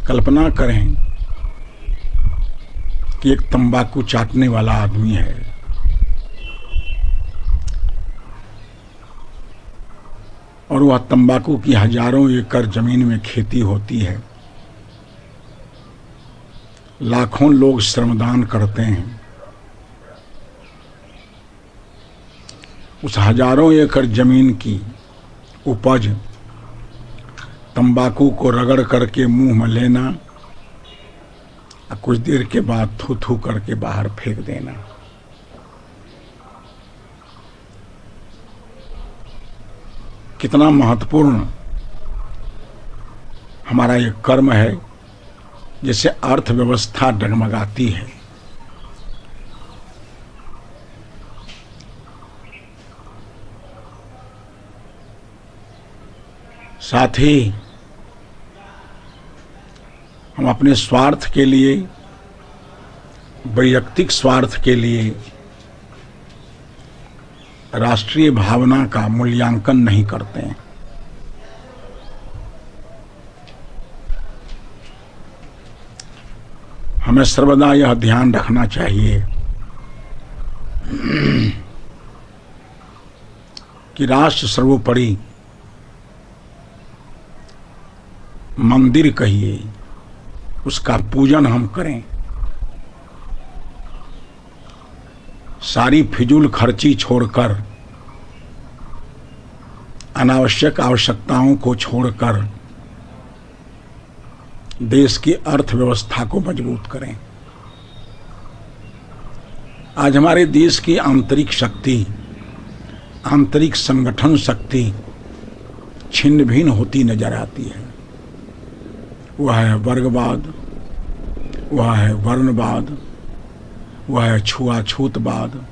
कल्पना करें कि एक तंबाकू चाटने वाला आदमी है, और वह तंबाकू की हजारों एकड़ जमीन में खेती होती है, लाखों लोग श्रमदान करते हैं। उस हजारों एकड़ जमीन की उपज तंबाकू को रगड़ करके मुंह में लेना और कुछ देर के बाद थू थू करके बाहर फेंक देना। कितना महत्वपूर्ण हमारा ये कर्म है, जिससे अर्थव्यवस्था डगमगाती है। साथ ही हम अपने स्वार्थ के लिए, वैयक्तिक स्वार्थ के लिए राष्ट्रीय भावना का मूल्यांकन नहीं करते हैं। हमें सर्वदा यह ध्यान रखना चाहिए कि राष्ट्र सर्वोपरि, मंदिर कहिए, उसका पूजन हम करें। सारी फिजूल खर्ची छोड़कर, अनावश्यक आवश्यकताओं को छोड़कर देश की अर्थव्यवस्था को मजबूत करें। आज हमारे देश की आंतरिक शक्ति, आंतरिक संगठन शक्ति छिन्न भिन्न होती नजर आती है। वह है वर्गवाद, वह है वर्णवाद, वह है छुआछूतवाद।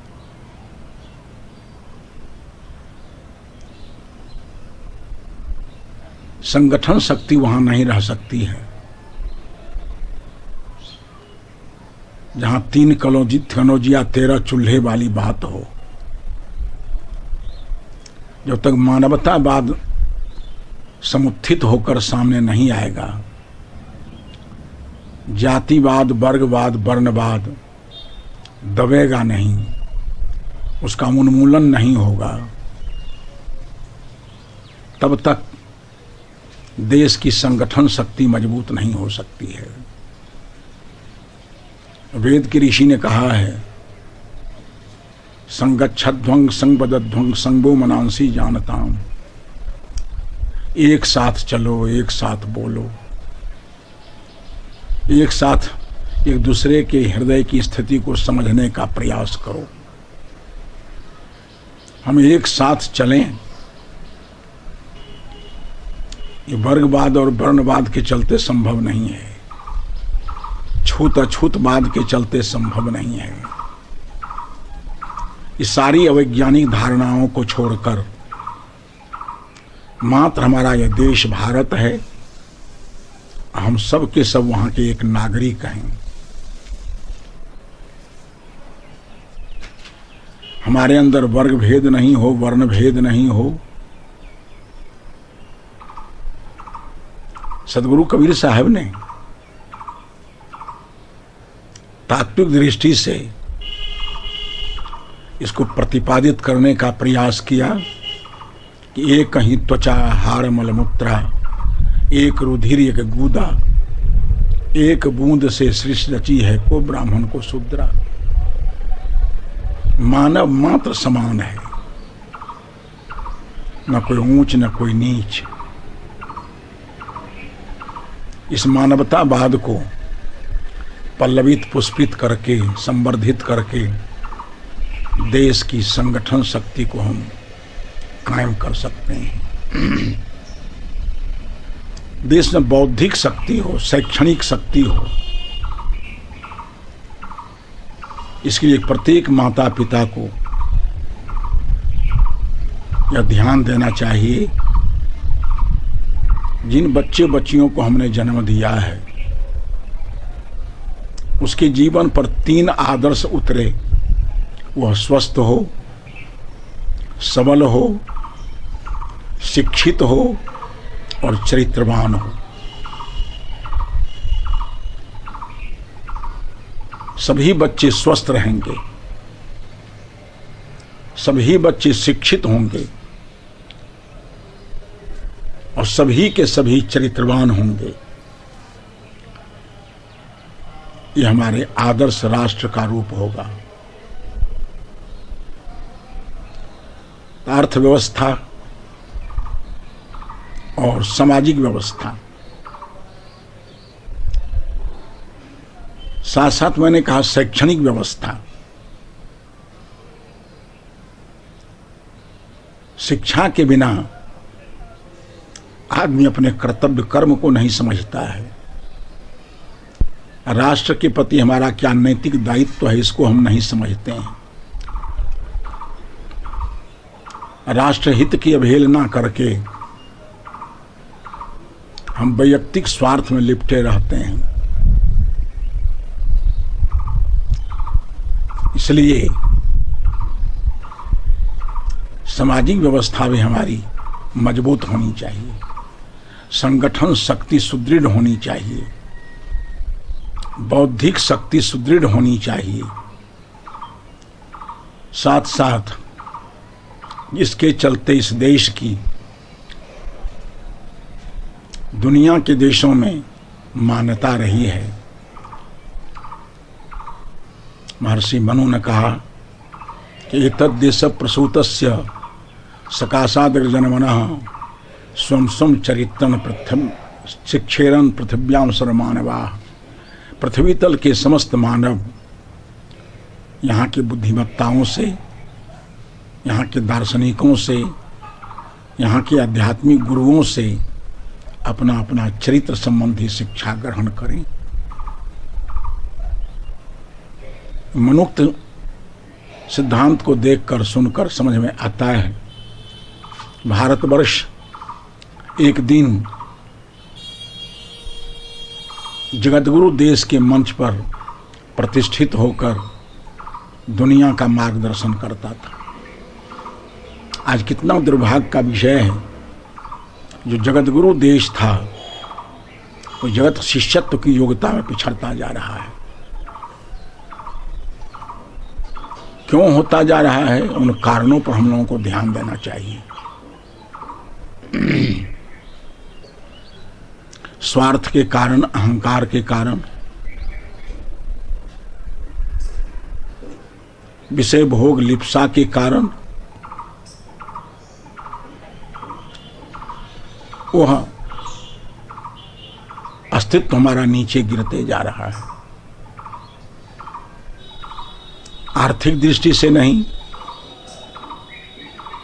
संगठन शक्ति वहां नहीं रह सकती है जहां 3 कनौजिया 13 चूल्हे वाली बात हो। जब तक मानवतावाद समुत्थित होकर सामने नहीं आएगा, जातिवाद, वर्गवाद, वर्णवाद दबेगा नहीं, उसका उन्मूलन नहीं होगा, तब तक देश की संगठन शक्ति मजबूत नहीं हो सकती है। वेद की ऋषि ने कहा है, संगच्छध्वंग संगबदध्वंग संगो मनांसी जानताम। एक साथ चलो, एक साथ बोलो, एक साथ एक दूसरे के हृदय की स्थिति को समझने का प्रयास करो। हम एक साथ चलें। ये वर्गवाद और वर्णवाद के चलते संभव नहीं है, छूत अछूतवाद के चलते संभव नहीं है। ये सारी अवैज्ञानिक धारणाओं को छोड़कर मात्र हमारा यह देश भारत है, हम सब के सब वहां के एक नागरिक हैं। हमारे अंदर वर्ग भेद नहीं हो, वर्ण भेद नहीं हो। सदगुरु कबीर साहब ने तात्विक दृष्टि से इसको प्रतिपादित करने का प्रयास किया कि एक ही त्वचा हाड़ मलमूत्रा, एक रुधिर एक गूदा, एक बूंद से सृष्टि रची है को ब्राह्मण को शूद्रा। मानव मात्र समान है, न कोई ऊंच न कोई नीच। इस मानवतावाद को पल्लवित पुष्पित करके, संवर्धित करके देश की संगठन शक्ति को हम कायम कर सकते हैं। देश में बौद्धिक शक्ति हो, शैक्षणिक शक्ति हो, इसके लिए प्रत्येक माता पिता को यह ध्यान देना चाहिए, जिन बच्चे बच्चियों को हमने जन्म दिया है उसके जीवन पर 3 आदर्श उतरे। वह स्वस्थ हो, सबल हो, शिक्षित हो और चरित्रवान हो। सभी बच्चे स्वस्थ रहेंगे, सभी बच्चे शिक्षित होंगे और सभी के सभी चरित्रवान होंगे। ये हमारे आदर्श राष्ट्र का रूप होगा। अर्थव्यवस्था और सामाजिक व्यवस्था, साथ साथ मैंने कहा शैक्षणिक व्यवस्था। शिक्षा के बिना आदमी अपने कर्तव्य कर्म को नहीं समझता है। राष्ट्र के प्रति हमारा क्या नैतिक दायित्व है, इसको हम नहीं समझते हैं। राष्ट्र हित की अवहेलना करके हम वैयक्तिक स्वार्थ में लिपटे रहते हैं। इसलिए सामाजिक व्यवस्था भी हमारी मजबूत होनी चाहिए, संगठन शक्ति सुदृढ़ होनी चाहिए, बौद्धिक शक्ति सुदृढ़ होनी चाहिए। साथ साथ जिसके चलते इस देश की दुनिया के देशों में मान्यता रही है। महर्षि मनु ने कहा कि एतद् देश प्रसूतस्य सकाशादग्रजनमनः स्वं स्वं चरित्रं प्रथम शिक्षेरन पृथिव्याम सर्वमानवाः। पृथ्वी तल के समस्त मानव यहाँ के बुद्धिमत्ताओं से, यहाँ के दार्शनिकों से, यहाँ के आध्यात्मिक गुरुओं से अपना अपना चरित्र संबंधी शिक्षा ग्रहण करें। मनुक्त सिद्धांत को देखकर सुनकर समझ में आता है भारतवर्ष एक दिन जगतगुरु देश के मंच पर प्रतिष्ठित होकर दुनिया का मार्गदर्शन करता था। आज कितना दुर्भाग्य का विषय है, जो जगतगुरु देश था वो जगत शिष्यत्व की योग्यता में पिछड़ता जा रहा है। क्यों होता जा रहा है, उन कारणों पर हम लोगों को ध्यान देना चाहिए। स्वार्थ के कारण, अहंकार के कारण, विषय भोग लिप्सा के कारण वह अस्तित्व हमारा नीचे गिरते जा रहा है। आर्थिक दृष्टि से नहीं,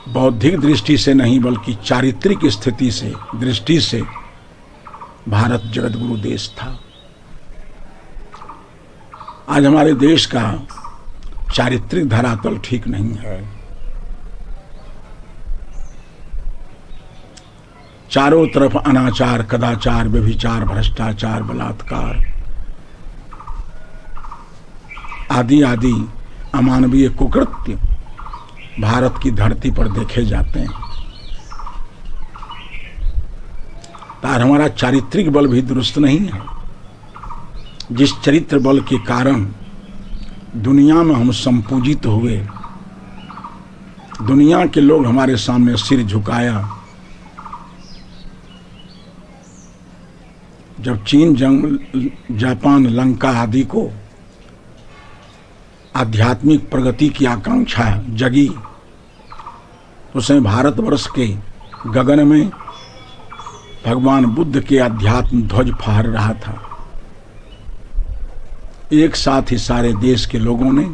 बौद्धिक दृष्टि से नहीं, बल्कि चारित्रिक स्थिति से, दृष्टि से भारत जगतगुरु देश था। आज हमारे देश का चारित्रिक धरातल ठीक नहीं है। चारों तरफ अनाचार, कदाचार, व्यभिचार, भ्रष्टाचार, बलात्कार आदि आदि अमानवीय कुकृत्य भारत की धरती पर देखे जाते हैं। तार हमारा चारित्रिक बल भी दुरुस्त नहीं है। जिस चरित्र बल के कारण दुनिया में हम संपूजित हुए, दुनिया के लोग हमारे सामने सिर झुकाया। जब चीन, जापान, लंका आदि को आध्यात्मिक प्रगति की आकांक्षा जगी, तो उसमें भारतवर्ष के गगन में भगवान बुद्ध के अध्यात्म ध्वज फहर रहा था। एक साथ ही सारे देश के लोगों ने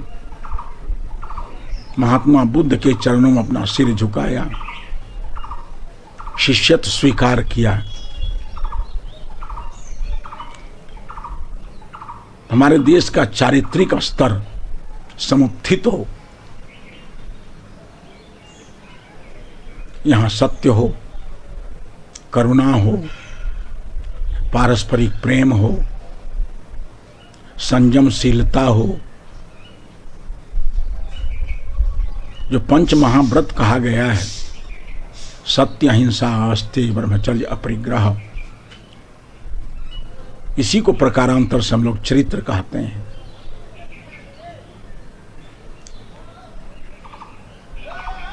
महात्मा बुद्ध के चरणों में अपना सिर झुकाया, शिष्यत्व स्वीकार किया। हमारे देश का चारित्रिक स्तर समुत्थित हो, यहाँ सत्य हो, करुणा हो, पारस्परिक प्रेम हो, संयमशीलता हो। जो पंच महाव्रत कहा गया है, सत्य, अहिंसा, आस्ते, ब्रह्मचर्य, अपरिग्रह, इसी को प्रकारांतर से हम लोग चरित्र कहते हैं।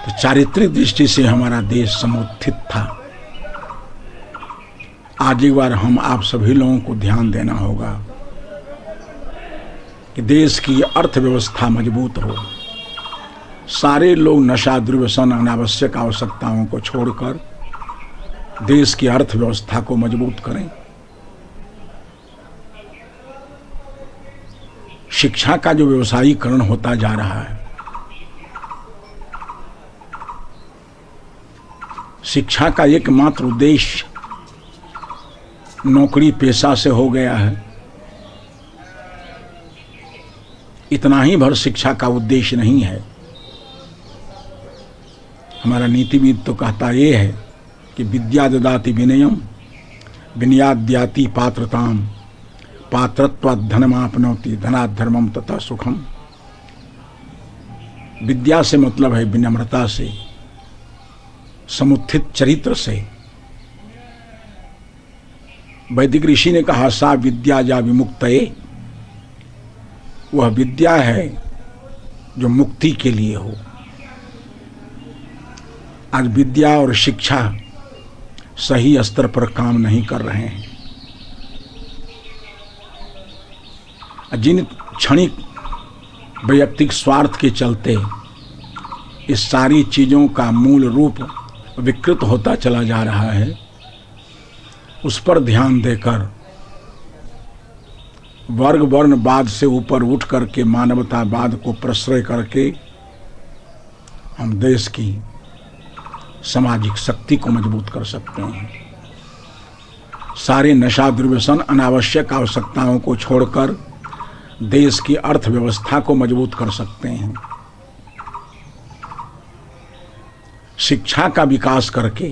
तो चारित्रिक दृष्टि से हमारा देश समुत्थित था। आज एक बार हम आप सभी लोगों को ध्यान देना होगा कि देश की अर्थव्यवस्था मजबूत हो। सारे लोग नशा, दुर्व्यसन, अनावश्यक आवश्यकताओं को छोड़कर देश की अर्थव्यवस्था को मजबूत करें। शिक्षा का जो व्यवसायीकरण होता जा रहा है, शिक्षा का एकमात्र उद्देश्य नौकरी पेशा से हो गया है। इतना ही भर शिक्षा का उद्देश्य नहीं है। हमारा नीतिविद तो कहता ये है कि विद्या ददाति विनयम, विनयाद्याति पात्रताम, पात्रत्वात् धनमाप्नोति, धनात् धर्मम तथा सुखम। विद्या से मतलब है विनम्रता से, समुत्थित चरित्र से। वैदिक ऋषि ने कहा सा विद्या जा विमुक्तये, वह विद्या है जो मुक्ति के लिए हो। आज विद्या और शिक्षा सही स्तर पर काम नहीं कर रहे हैं। जिन क्षणिक वैयक्तिक स्वार्थ के चलते इस सारी चीजों का मूल रूप विकृत होता चला जा रहा है, उस पर ध्यान देकर वर्ग वर्णवाद से ऊपर उठ करके मानवतावाद को प्रश्रय करके हम देश की सामाजिक शक्ति को मजबूत कर सकते हैं। सारे नशा, दुर्व्यसन, अनावश्यक आवश्यकताओं को छोड़कर देश की अर्थव्यवस्था को मजबूत कर सकते हैं। शिक्षा का विकास करके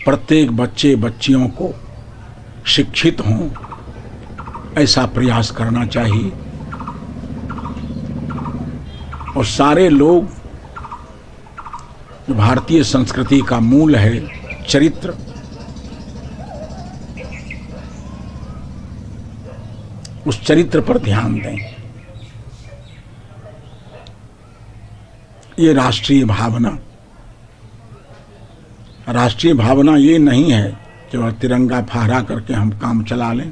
प्रत्येक बच्चे बच्चियों को शिक्षित हों, ऐसा प्रयास करना चाहिए। और सारे लोग, जो भारतीय संस्कृति का मूल है चरित्र, उस चरित्र पर ध्यान दें। ये राष्ट्रीय भावना ये नहीं है कि तिरंगा फहरा करके हम काम चला लें।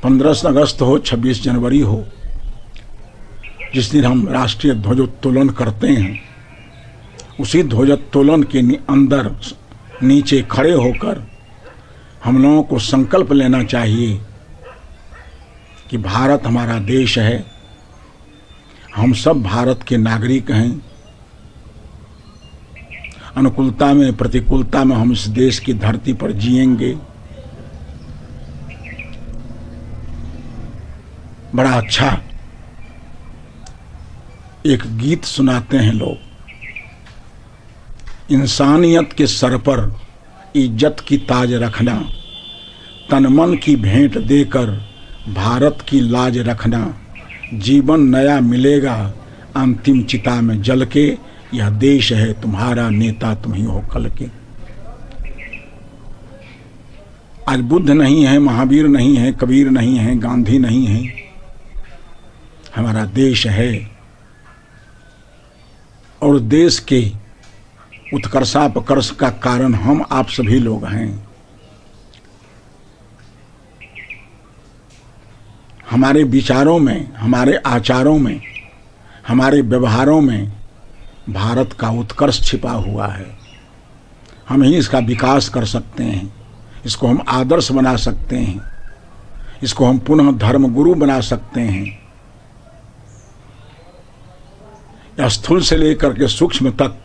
15 अगस्त हो, 26 जनवरी हो, जिस दिन हम राष्ट्रीय ध्वजोत्तोलन करते हैं, उसी ध्वजोत्तोलन के अंदर नीचे खड़े होकर हम लोगों को संकल्प लेना चाहिए कि भारत हमारा देश है, हम सब भारत के नागरिक हैं। अनुकूलता में, प्रतिकूलता में हम इस देश की धरती पर जिएंगे। बड़ा अच्छा एक गीत सुनाते हैं लोग, इंसानियत के सर पर इज्जत की ताज रखना, तन मन की भेंट देकर भारत की लाज रखना, जीवन नया मिलेगा अंतिम चिता में जल के, यह देश है तुम्हारा, नेता तुम ही हो कल के। आज बुद्ध नहीं है, महावीर नहीं है, कबीर नहीं है, गांधी नहीं है, हमारा देश है। और देश के उत्कर्षापकर्ष का कारण हम आप सभी लोग हैं। हमारे विचारों में, हमारे आचारों में, हमारे व्यवहारों में भारत का उत्कर्ष छिपा हुआ है। हम ही इसका विकास कर सकते हैं, इसको हम आदर्श बना सकते हैं, इसको हम पुनः धर्मगुरु बना सकते हैं। स्थूल से लेकर के सूक्ष्म तक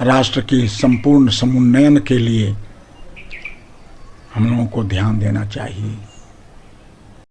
राष्ट्र की संपूर्ण समुन्नयन के लिए हम लोगों को ध्यान देना चाहिए।